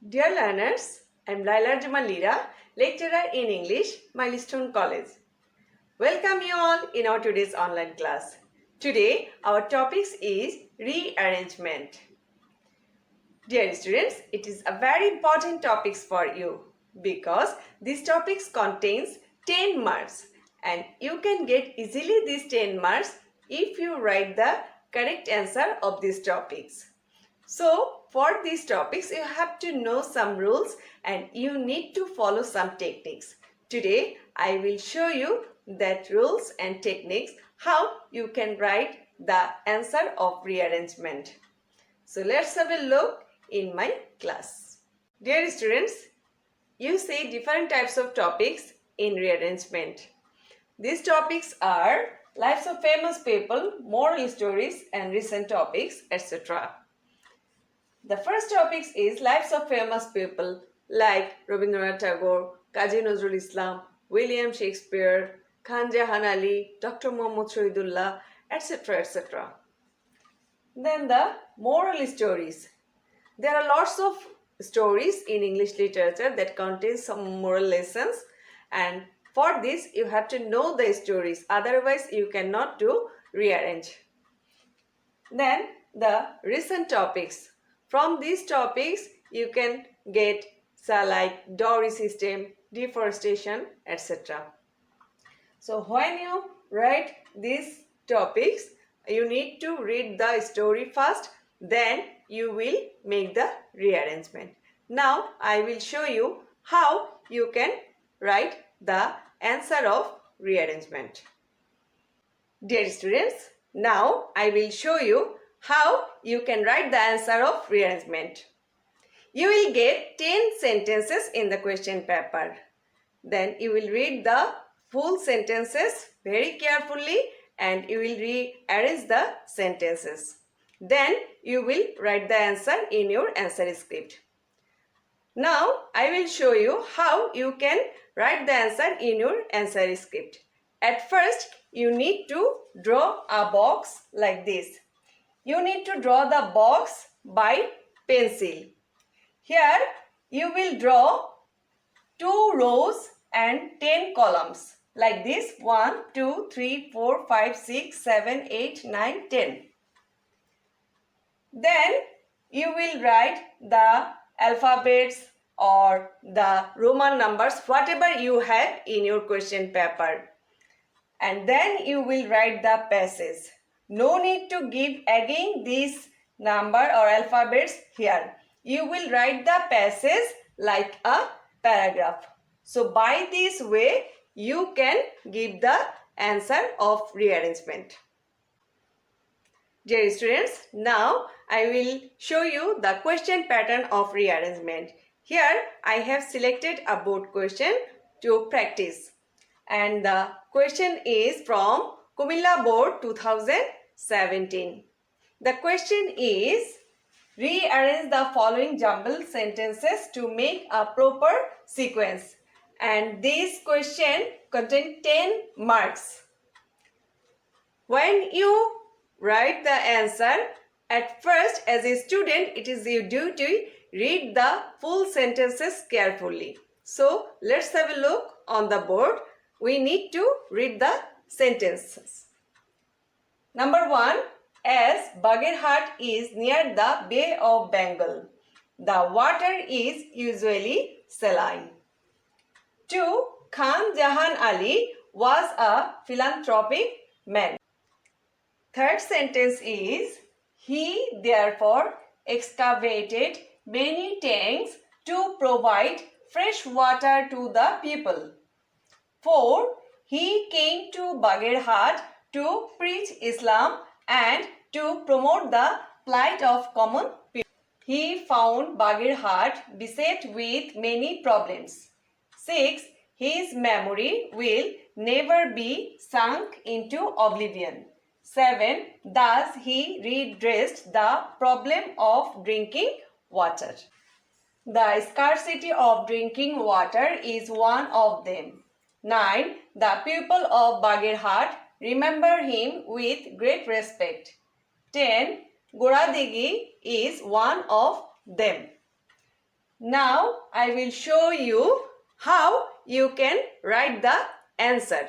Dear learners, I am Laila Jamalira, lecturer in English, Milestone College. Welcome you all in our today's online class. Today, our topic is rearrangement. Dear students, it is a very important topic for you because this topic contains 10 marks and you can get easily these 10 marks if you write the correct answer of these topics. So, for these topics, you have to know some rules and you need to follow some techniques. Today, I will show you that rules and techniques how you can write the answer of rearrangement. So, let's have a look in my class. Dear students, you see different types of topics in rearrangement. These topics are lives of famous people, moral stories and recent topics, etc. The first topic is lives of famous people like Rabindranath Tagore, Kazi Nazrul Islam, William Shakespeare, Khan Jahan Ali, Dr. Muhammad Shahidullah, etc. etc. Then the moral stories. There are lots of stories in English literature that contain some moral lessons, and for this you have to know the stories, otherwise you cannot do rearrange. Then the recent topics. From these topics, you can get like dowry system, deforestation, etc. So when you write these topics, you need to read the story first, then you will make the rearrangement. Now I will show you how you can write the answer of rearrangement. Dear students, now I will show you how you can write the answer of rearrangement. You will get 10 sentences in the question paper. Then you will read the full sentences very carefully and you will rearrange the sentences. Then you will write the answer in your answer script. Now I will show you how you can write the answer in your answer script. At first, you need to draw a box like this. You need to draw the box by pencil. Here you will draw 2 rows and 10 columns like this 1, 2, 3, 4, 5, 6, 7, 8, 9, 10. Then you will write the alphabets or the Roman numbers, whatever you have in your question paper. And then you will write the passage. No need to give again this number or alphabets here. You will write the passage like a paragraph. So by this way, you can give the answer of rearrangement. Dear students, now I will show you the question pattern of rearrangement. Here I have selected a board question to practice. And the question is from Kumilla Board 2017. The question is, rearrange the following jumbled sentences to make a proper sequence. And this question contains 10 marks. When you write the answer, at first as a student, it is your duty to read the full sentences carefully. So let's have a look on the board. We need to read the sentences. Number 1, as Bagherhat is near the Bay of Bengal, the water is usually saline. 2, Khan Jahan Ali was a philanthropic man. Third sentence is, he therefore excavated many tanks to provide fresh water to the people. 4, he came to Bagherhat to preach Islam and to promote the plight of common people. He found Bagherhat beset with many problems. 6, his memory will never be sunk into oblivion. 7, thus he redressed the problem of drinking water. The scarcity of drinking water is one of them. 9, the people of Bagherhat remember him with great respect. 10, Goradigi is one of them. Now I will show you how you can write the answer.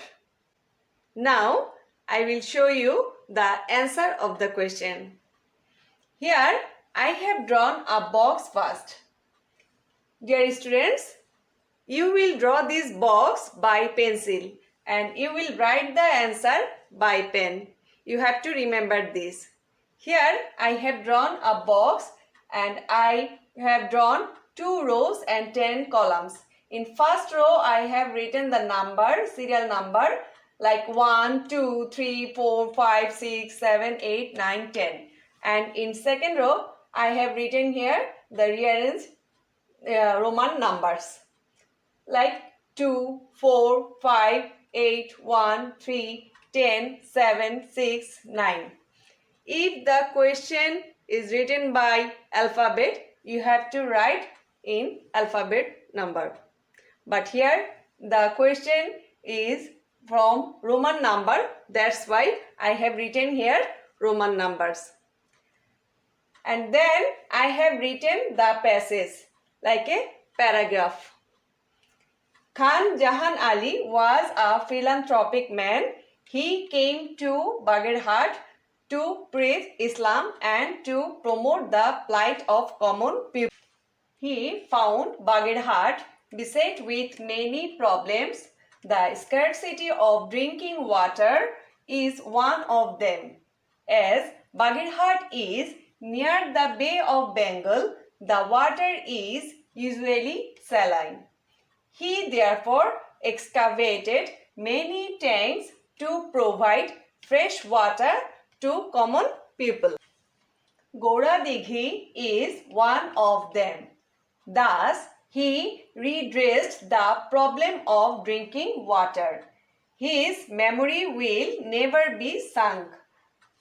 Now I will show you the answer of the question. Here I have drawn a box first. Dear students, you will draw this box by pencil and you will write the answer by pen. You have to remember this. Here I have drawn a box and I have drawn 2 rows and 10 columns. In first row I have written the number, serial number like 1, 2, 3, 4, 5, 6, 7, 8, 9, 10. And in second row I have written here the rearranged Roman numbers like 2, 4, 5, 8, 1, 3, 10, 7, 6, 9. If the question is written by alphabet, you have to write in alphabet number. But here the question is from Roman number, that's why I have written here Roman numbers. And then I have written the passage like a paragraph. Khan Jahan Ali was a philanthropic man. He came to Bagherhat to preach Islam and to promote the plight of common people. He found Bagherhat beset with many problems. The scarcity of drinking water is one of them. As Bagherhat is near the Bay of Bengal, the water is usually saline. He therefore excavated many tanks to provide fresh water to common people. Goda Dighi is one of them. Thus, he redressed the problem of drinking water. His memory will never be sunk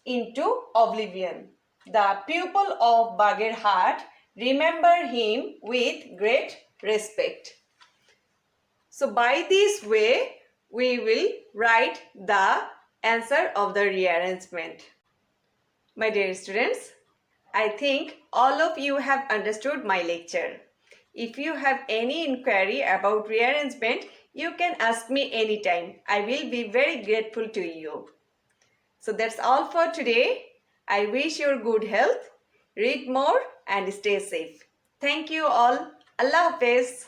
into oblivion. The people of Bagherhat remember him with great respect. So by this way, we will write the answer of the rearrangement. My dear students, I think all of you have understood my lecture. If you have any inquiry about rearrangement, you can ask me anytime. I will be very grateful to you. So that's all for today. I wish you good health. Read more and stay safe. Thank you all. Allah Hafiz.